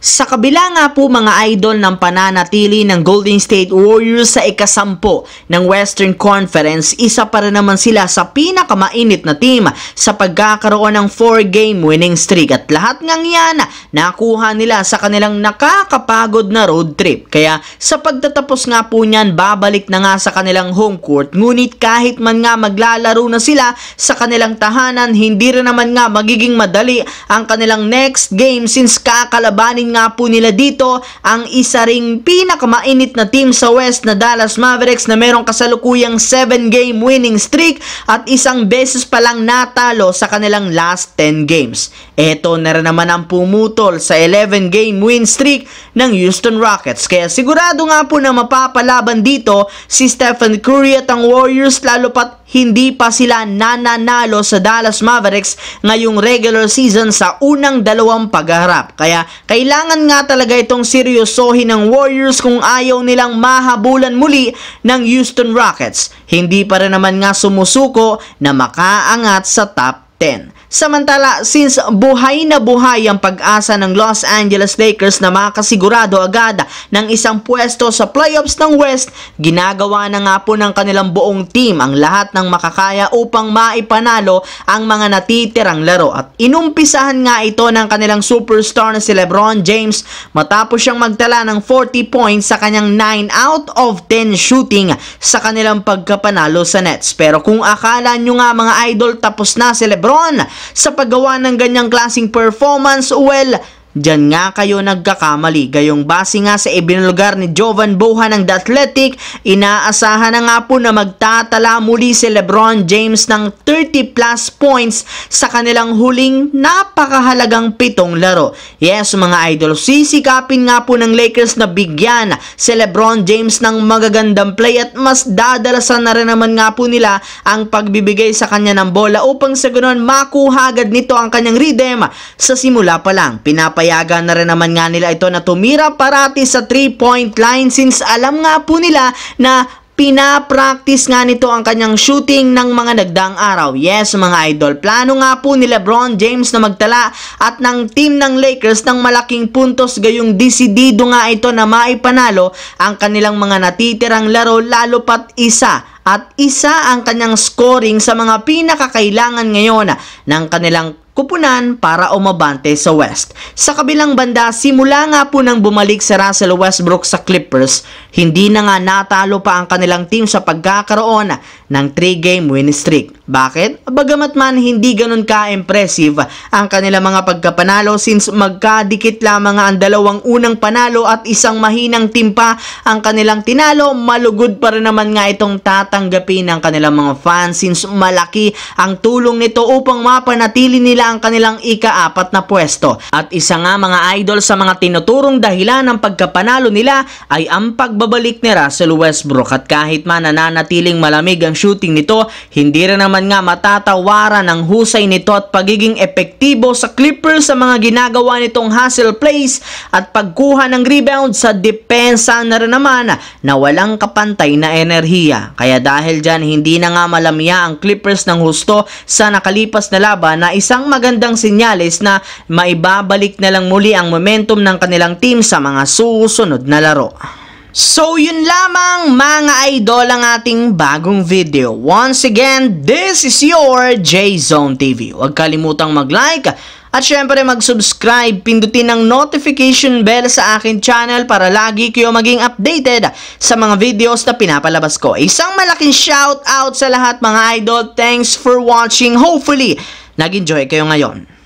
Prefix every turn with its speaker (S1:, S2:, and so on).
S1: Sa kabila nga po mga idol ng pananatili ng Golden State Warriors sa ika-10 ng Western Conference, isa pa rin naman sila sa pinakamainit na team sa pagkakaroon ng 4-game winning streak at lahat ngang yan nakuha nila sa kanilang nakakapagod na road trip. Kaya sa pagtatapos nga po niyan, babalik na nga sa kanilang home court, ngunit kahit man nga maglalaro na sila sa kanilang tahanan, hindi rin naman nga magiging madali ang kanilang next game since kakalabanin nga po nila dito ang isa ring pinakamainit na team sa West na Dallas Mavericks na merong kasalukuyang 7-game winning streak at isang beses pa lang natalo sa kanilang last 10 games. Ito na rin naman ang pumutol sa 11-game win streak ng Houston Rockets. Kaya sigurado nga po na mapapalaban dito si Stephen Curry at ang Warriors, lalo pat hindi pa sila nananalo sa Dallas Mavericks ngayong regular season sa unang dalawang pagharap. Kaya kailangan nga talaga itong seryosohin ng Warriors kung ayaw nilang mahabulan muli ng Houston Rockets. Hindi pa rin naman nga sumusuko na makaangat sa top 10. Samantala, since buhay na buhay ang pag-asa ng Los Angeles Lakers na makasigurado agad ng isang pwesto sa playoffs ng West, ginagawa na nga po ng kanilang buong team ang lahat ng makakaya upang maipanalo ang mga natitirang laro. At inumpisahan nga ito ng kanilang superstar na si LeBron James matapos siyang magtala ng 40 points sa kanyang 9 out of 10 shooting sa kanilang pagkapanalo sa Nets. Pero kung akala nyo nga mga idol tapos na si LeBron sa paggawa ng ganyang klaseng performance, well, diyan nga kayo nagkakamali. Gayong base nga sa ibinulgar ni Jovan Bohan ng The Athletic, inaasahan na nga po na magtatala muli si LeBron James ng 30 plus points sa kanilang huling napakahalagang 7 laro. Yes mga idol, sisikapin nga po ng Lakers na bigyan si LeBron James ng magagandang play at mas dadalasan na rin naman nga po nila ang pagbibigay sa kanya ng bola upang sa ganoon makuha agad nito ang kanyang rhythm sa simula pa lang. Payagan na rin naman nga nila ito na tumira parati sa 3-point line since alam nga po nila na pinapractice nga nito ang kanyang shooting ng mga nagdaang araw. Yes mga idol, plano nga po ni LeBron James na magtala at ng team ng Lakers ng malaking puntos, gayong desidido nga ito na maipanalo ang kanilang mga natitirang laro, lalo pat isa ang kanyang scoring sa mga pinakakailangan ngayon ng kanilang kupunan para umabante sa West. Sa kabilang banda, simula nga po nang bumalik si Russell Westbrook sa Clippers, hindi na nga natalo pa ang kanilang team sa pagkakaroon ng 3-game win streak. Bakit? Bagamat man hindi ganun ka-impressive ang kanilang mga pagkapanalo since magkadikit lamang ang dalawang unang panalo at isang mahinang team pa ang kanilang tinalo, malugod pa rin naman nga itong tatanggapin ng kanilang mga fans since malaki ang tulong nito upang mapanatili nila ang kanilang ika-4 na pwesto. At isa nga mga idol sa mga tinuturong dahilan ng pagkapanalo nila ay ang pagbabalik ni Russell Westbrook, at kahit man nananatiling malamig ang shooting nito, hindi rin naman nga matatawaran ang husay nito at pagiging epektibo sa Clippers sa mga ginagawa nitong hustle plays at pagkuha ng rebound sa depensa na rin naman na walang kapantay na enerhiya. Kaya dahil dyan, hindi na nga malamya ang Clippers ng husto sa nakalipas na laban na isang magandang senyales na maibabalik na lang muli ang momentum ng kanilang team sa mga susunod na laro. So yun lamang mga idol ang ating bagong video. Once again, this is your J-Zone TV. Huwag kalimutang mag-like at syempre mag-subscribe, pindutin ang notification bell sa akin channel para lagi kayo maging updated sa mga videos na pinapalabas ko. Isang malaking shout out sa lahat mga idol. Thanks for watching. Hopefully, nag-enjoy kayo ngayon.